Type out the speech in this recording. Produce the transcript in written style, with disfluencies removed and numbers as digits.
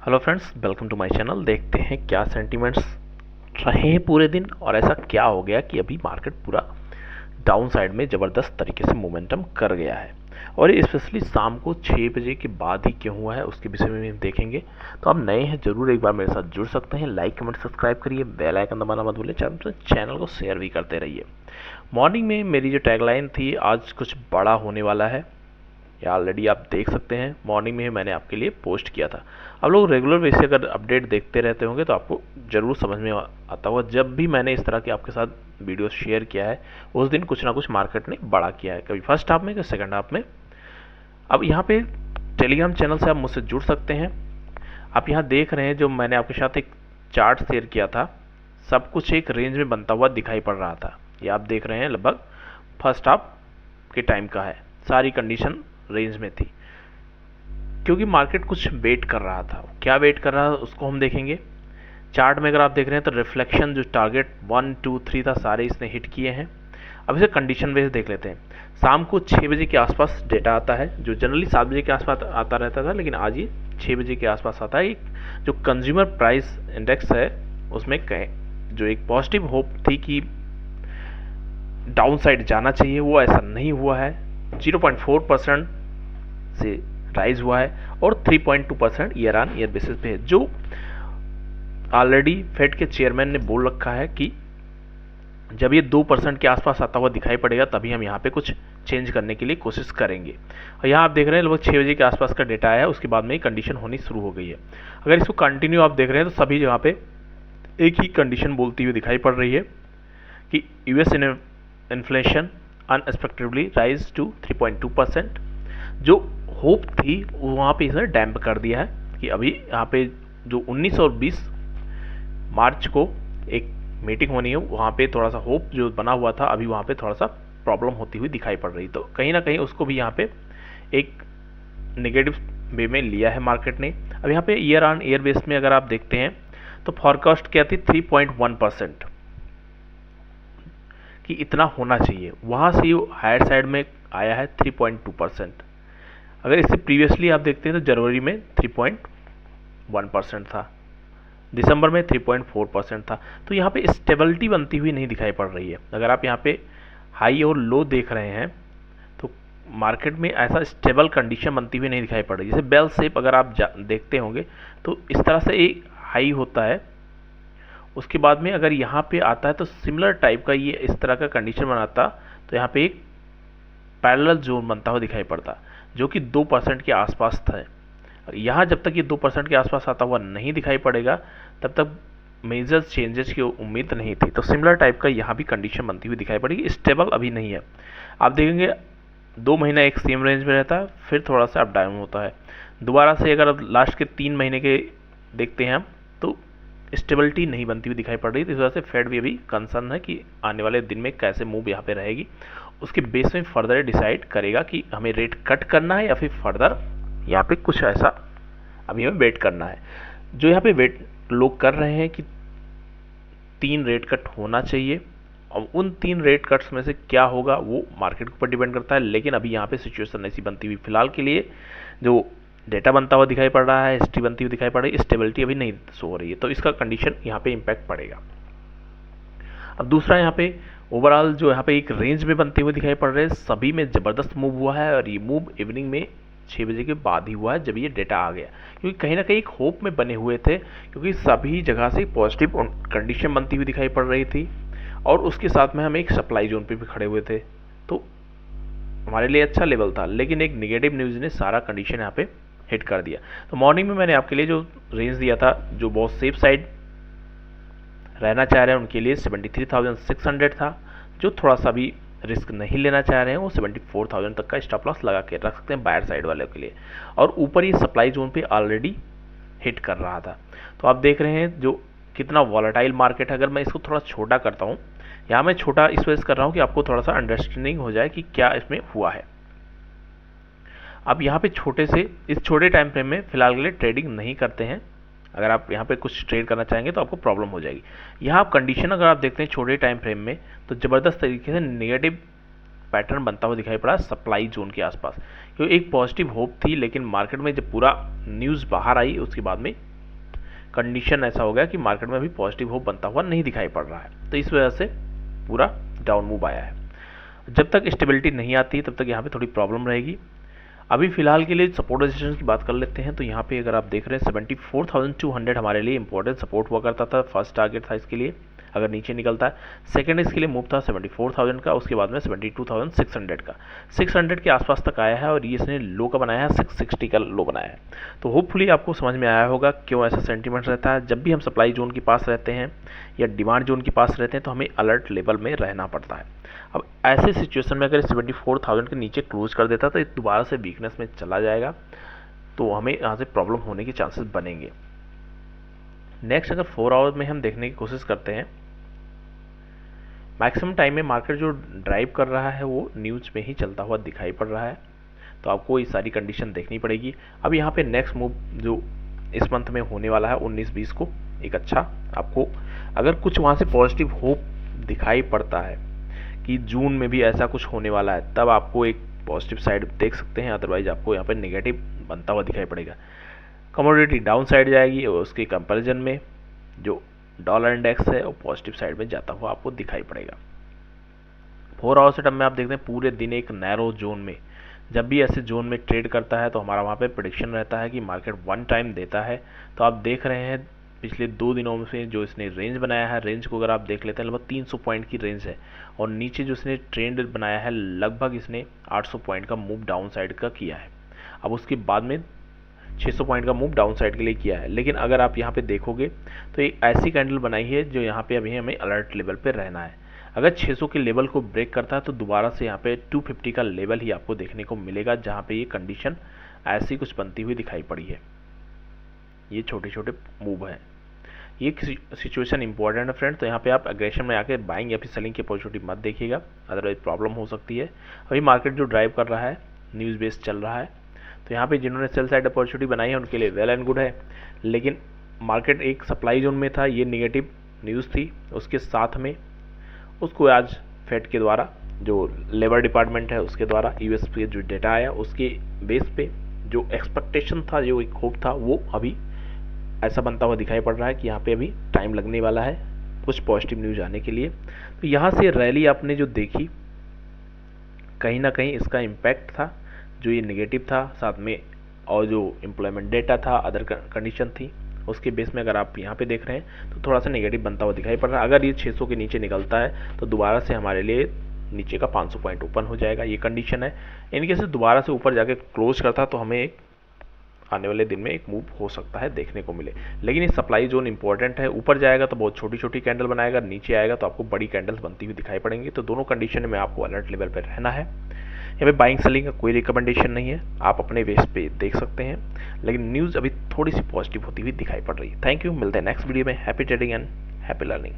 Hello friends, welcome to my channel. देखते हैं क्या सेंटीमेंट्स रहे हैं पूरे दिन और ऐसा क्या हो गया कि अभी मार्केट पूरा डाउन साइड में ज़बरदस्त तरीके से मोमेंटम कर गया है। और ये स्पेशली शाम को 6 बजे के बाद ही क्यों हुआ है उसके विषय में हम देखेंगे। तो आप नए हैं ज़रूर एक बार मेरे साथ जुड़ सकते हैं। लाइक कमेंट सब्सक्राइब करिए, बेल आइकन दबाना मत भूलिए, चैनल को शेयर भी करते रहिए। मॉर्निंग में मेरी जो टैगलाइन थी, आज कुछ बड़ा होने वाला है, या ऑलरेडी आप देख सकते हैं मॉर्निंग में ही मैंने आपके लिए पोस्ट किया था। आप लोग रेगुलर बेसिस से अगर अपडेट देखते रहते होंगे तो आपको ज़रूर समझ में आता होगा। जब भी मैंने इस तरह के आपके साथ वीडियो शेयर किया है उस दिन कुछ ना कुछ मार्केट ने बड़ा किया है, कभी फर्स्ट हाफ में कभी सेकंड हाफ में। अब यहाँ पे टेलीग्राम चैनल से आप मुझसे जुड़ सकते हैं। आप यहाँ देख रहे हैं जो मैंने आपके साथ एक चार्ट शेयर किया था, सब कुछ एक रेंज में बनता हुआ दिखाई पड़ रहा था। ये आप देख रहे हैं लगभग फर्स्ट हाफ के टाइम का है, सारी कंडीशन रेंज में थी क्योंकि मार्केट कुछ वेट कर रहा था। क्या वेट कर रहा था उसको हम देखेंगे। चार्ट में अगर आप देख रहे हैं तो रिफ्लेक्शन जो टारगेट 1 2 3 था सारे इसने हिट किए हैं। अब इसे कंडीशन बेस देख लेते हैं। शाम को 6 बजे के आसपास डेटा आता है, जो जनरली 7 बजे के आसपास आता रहता था, लेकिन आज ये 6 बजे के आसपास आता है। एक जो कंज्यूमर प्राइस इंडेक्स है उसमें जो एक पॉजिटिव होप थी कि डाउन साइड जाना चाहिए, वो ऐसा नहीं हुआ है। 0.4% से राइज हुआ है और 3.2% ईयर ऑन ईयर बेसिस पे है। जो ऑलरेडी फेड के चेयरमैन ने बोल रखा है कि जब ये 2% के आसपास आता हुआ दिखाई पड़ेगा तभी हम यहाँ पे कुछ चेंज करने के लिए कोशिश करेंगे। और यहाँ आप देख रहे हैं लगभग 6 बजे के आसपास का डेटा आया, उसके बाद में कंडीशन होनी शुरू हो गई है। अगर इसको कंटिन्यू आप देख रहे हैं तो सभी जगह पे एक ही कंडीशन बोलती हुई दिखाई पड़ रही है कि US inflation unexpectedly rise to 3.2%। जो होप थी वहाँ पे इसने डैम्प कर दिया है कि अभी यहाँ पे जो 19 और 20 मार्च को एक मीटिंग होनी है, वहाँ पे थोड़ा सा होप जो बना हुआ था अभी वहाँ पे थोड़ा सा प्रॉब्लम होती हुई दिखाई पड़ रही। तो कहीं ना कहीं उसको भी यहाँ पे एक नेगेटिव वे में लिया है मार्केट ने। अब यहाँ पे ईयर ऑन ईयर बेस में अगर आप देखते हैं तो फॉरकास्ट क्या थी 3.1% कि इतना होना चाहिए, वहाँ से हायर साइड में आया है 3.2%। अगर इससे प्रीवियसली आप देखते हैं तो जनवरी में 3.1% था, दिसंबर में 3.4% था। तो यहाँ पे स्टेबिलिटी बनती हुई नहीं दिखाई पड़ रही है। अगर आप यहाँ पे हाई और लो देख रहे हैं तो मार्केट में ऐसा स्टेबल कंडीशन बनती हुई नहीं दिखाई पड़ रही। जैसे बेल शेप अगर आप देखते होंगे तो इस तरह से एक हाई होता है, उसके बाद में अगर यहाँ पे आता है तो सिमिलर टाइप का ये इस तरह का कंडीशन बनाता, तो यहाँ पे एक पैरेलल जोन बनता हुआ दिखाई पड़ता जो कि 2% के आसपास था। यहाँ जब तक ये 2% के आसपास आता हुआ नहीं दिखाई पड़ेगा तब तक मेजर चेंजेस की उम्मीद नहीं थी। तो सिमिलर टाइप का यहाँ भी कंडीशन बनती हुई दिखाई पड़ेगी, स्टेबल अभी नहीं है। आप देखेंगे 2 महीना एक सेम रेंज में रहता है, फिर थोड़ा सा अप डाउन होता है। दोबारा से अगर लास्ट के 3 महीने के देखते हैं हम तो स्टेबिलिटी नहीं बनती हुई दिखाई पड़ रही। तो इस वजह से फेड भी अभी कंसर्न है कि आने वाले दिन में कैसे मूव यहाँ पे रहेगी, उसके बेस में फर्दर डिसाइड करेगा कि हमें रेट कट करना है या फिर फर्दर यहाँ पे कुछ ऐसा अभी हमें वेट करना है। जो यहाँ पे वेट लोग कर रहे हैं कि 3 रेट कट होना चाहिए, और उन 3 रेट कट्स में से क्या होगा वो मार्केट के ऊपर डिपेंड करता है। लेकिन अभी यहाँ पे सिचुएशन ऐसी बनती हुई फिलहाल के लिए जो डेटा बनता हुआ दिखाई पड़ रहा है, हिस्ट्री बनती हुई दिखाई पड़ रही है, स्टेबिलिटी अभी नहीं शो हो रही है। तो इसका कंडीशन यहाँ पे इम्पैक्ट पड़ेगा। अब दूसरा यहाँ पे ओवरऑल जो यहाँ पे एक रेंज में बनते हुए दिखाई पड़ रहे हैं, सभी में ज़बरदस्त मूव हुआ है और ये मूव इवनिंग में 6 बजे के बाद ही हुआ है जब ये डेटा आ गया, क्योंकि कहीं ना कहीं एक होप में बने हुए थे, क्योंकि सभी जगह से पॉजिटिव कंडीशन बनती हुई दिखाई पड़ रही थी और उसके साथ में हम एक सप्लाई जोन पे भी खड़े हुए थे। तो हमारे लिए अच्छा लेवल था, लेकिन एक निगेटिव न्यूज़ ने सारा कंडीशन यहाँ पे हिट कर दिया। तो मॉर्निंग में मैंने आपके लिए जो रेंज दिया था, जो बहुत सेफ साइड रहना चाह रहे हैं उनके लिए 73,600 था। जो थोड़ा सा भी रिस्क नहीं लेना चाह रहे हैं वो 74,000 तक का स्टॉप लॉस लगा के रख सकते हैं बायर साइड वाले के लिए। और ऊपर ये सप्लाई जोन पे ऑलरेडी हिट कर रहा था। तो आप देख रहे हैं जो कितना वॉलेटाइल मार्केट है। अगर मैं इसको थोड़ा छोटा करता हूँ, यहाँ मैं छोटा इस वजह से कर रहा हूँ कि आपको थोड़ा सा अंडरस्टैंडिंग हो जाए कि क्या इसमें हुआ है। अब यहाँ पे इस छोटे टाइम फ्रेम में फिलहाल के लिए ट्रेडिंग नहीं करते हैं। अगर आप यहाँ पे कुछ ट्रेड करना चाहेंगे तो आपको प्रॉब्लम हो जाएगी। यहाँ आप कंडीशन अगर आप देखते हैं छोटे टाइम फ्रेम में तो ज़बरदस्त तरीके से नेगेटिव पैटर्न बनता हुआ दिखाई पड़ा सप्लाई जोन के आसपास, क्योंकि एक पॉजिटिव होप थी, लेकिन मार्केट में जब पूरा न्यूज़ बाहर आई उसके बाद में कंडीशन ऐसा हो गया कि मार्केट में अभी पॉजिटिव होप बनता हुआ नहीं दिखाई पड़ रहा है, तो इस वजह से पूरा डाउन मूव आया है। जब तक स्टेबिलिटी नहीं आती तब तक यहाँ पे थोड़ी प्रॉब्लम रहेगी। अभी फिलहाल के लिए सपोर्ट रेजिस्टेंस की बात कर लेते हैं, तो यहाँ पे अगर आप देख रहे हैं 74,200 हमारे लिए इंपॉर्टेंट सपोर्ट हुआ करता था, फर्स्ट टारगेट था इसके लिए अगर नीचे निकलता है। सेकंड इसके लिए मूव था 74,000 का, उसके बाद में 72,600 का, 600 के आसपास तक आया है और ये इसने लो का बनाया है, 660 का लो बनाया है। तो होपफुली आपको समझ में आया होगा क्यों ऐसा सेंटीमेंट रहता है। जब भी हम सप्लाई जोन के पास रहते हैं या डिमांड जोन के पास रहते हैं तो हमें अलर्ट लेवल में रहना पड़ता है। अब ऐसे सिचुएशन में अगर 74,000 के नीचे क्लोज कर देता तो ये दोबारा से वीकनेस में चला जाएगा, तो हमें यहाँ से प्रॉब्लम होने के चांसेस बनेंगे। नेक्स्ट अगर 4 आवर में हम देखने की कोशिश करते हैं, मैक्सिमम टाइम में मार्केट जो ड्राइव कर रहा है वो न्यूज़ में ही चलता हुआ दिखाई पड़ रहा है, तो आपको ये सारी कंडीशन देखनी पड़ेगी। अब यहाँ पे नेक्स्ट मूव जो इस मंथ में होने वाला है 19-20 को, एक अच्छा आपको अगर कुछ वहाँ से पॉजिटिव होप दिखाई पड़ता है कि जून में भी ऐसा कुछ होने वाला है, तब आपको एक पॉजिटिव साइड देख सकते हैं, अदरवाइज आपको यहाँ पर नेगेटिव बनता हुआ दिखाई पड़ेगा। कमोडिटी डाउन साइड जाएगी और उसके कंपैरिजन में जो डॉलर इंडेक्स है वो पॉजिटिव साइड में जाता हुआ आपको दिखाई पड़ेगा। 4 आवर सेटअप में आप देखते हैं पूरे दिन एक नैरो जोन में, जब भी ऐसे जोन में ट्रेड करता है तो हमारा वहाँ पे प्रेडिक्शन रहता है कि मार्केट वन टाइम देता है। तो आप देख रहे हैं पिछले 2 दिनों में से जो इसने रेंज बनाया है, रेंज को अगर आप देख लेते हैं लगभग 300 पॉइंट की रेंज है, और नीचे जो इसने ट्रेंड बनाया है लगभग इसने 800 पॉइंट का मूव डाउन साइड का किया है। अब उसके बाद में 600 पॉइंट का मूव डाउन साइड के लिए किया है, लेकिन अगर आप यहाँ पे देखोगे तो एक ऐसी कैंडल बनाई है जो यहाँ पे अभी हमें अलर्ट लेवल पे रहना है। अगर 600 के लेवल को ब्रेक करता है तो दोबारा से यहाँ पे 250 का लेवल ही आपको देखने को मिलेगा, जहाँ पे ये कंडीशन ऐसी कुछ बनती हुई दिखाई पड़ी है। ये छोटे छोटे मूव हैं, ये सिचुएशन इंपॉर्टेंट है फ्रेंड। तो यहाँ पे आप एग्रेशन में आके बाइंग या फिर सेलिंग की अपॉर्चुनिटी मत देखिएगा, अदरवाइज प्रॉब्लम हो सकती है। अभी मार्केट जो ड्राइव कर रहा है न्यूज़ बेस्ड चल रहा है, तो यहाँ पे जिन्होंने सेल साइड अपॉर्चुनिटी बनाई है उनके लिए वेल एंड गुड है, लेकिन मार्केट एक सप्लाई जोन में था, ये नेगेटिव न्यूज़ थी, उसके साथ में उसको आज फेड के द्वारा जो लेबर डिपार्टमेंट है उसके द्वारा यूएस पे जो डेटा आया उसके बेस पे जो एक्सपेक्टेशन था, जो एक होप था, वो अभी ऐसा बनता हुआ दिखाई पड़ रहा है कि यहाँ पे अभी टाइम लगने वाला है कुछ पॉजिटिव न्यूज़ आने के लिए। तो यहाँ से रैली आपने जो देखी, कहीं ना कहीं इसका इम्पैक्ट था जो ये नेगेटिव था, साथ में और जो एम्प्लॉयमेंट डेटा था, अदर कंडीशन थी, उसके बेस में अगर आप यहाँ पे देख रहे हैं तो थोड़ा सा नेगेटिव बनता हुआ दिखाई पड़ रहा है। अगर ये 600 के नीचे निकलता है तो दोबारा से हमारे लिए नीचे का 500 पॉइंट ओपन हो जाएगा, ये कंडीशन है। इनके से दोबारा से ऊपर जाके क्लोज करता तो हमें एक आने वाले दिन में एक मूव हो सकता है देखने को मिले, लेकिन ये सप्लाई जोन इंपॉर्टेंट है। ऊपर जाएगा तो बहुत छोटी छोटी कैंडल बनाएगा, नीचे आएगा तो आपको बड़ी कैंडल्स बनती हुई दिखाई पड़ेंगी। तो दोनों कंडीशन में आपको अलर्ट लेवल पर रहना है। यहाँ पे बाइंग सेलिंग का कोई रिकमेंडेशन नहीं है, आप अपने बेस पे देख सकते हैं, लेकिन न्यूज़ अभी थोड़ी सी पॉजिटिव होती हुई दिखाई पड़ रही है। थैंक यू, मिलते हैं नेक्स्ट वीडियो में। Happy trading and happy learning.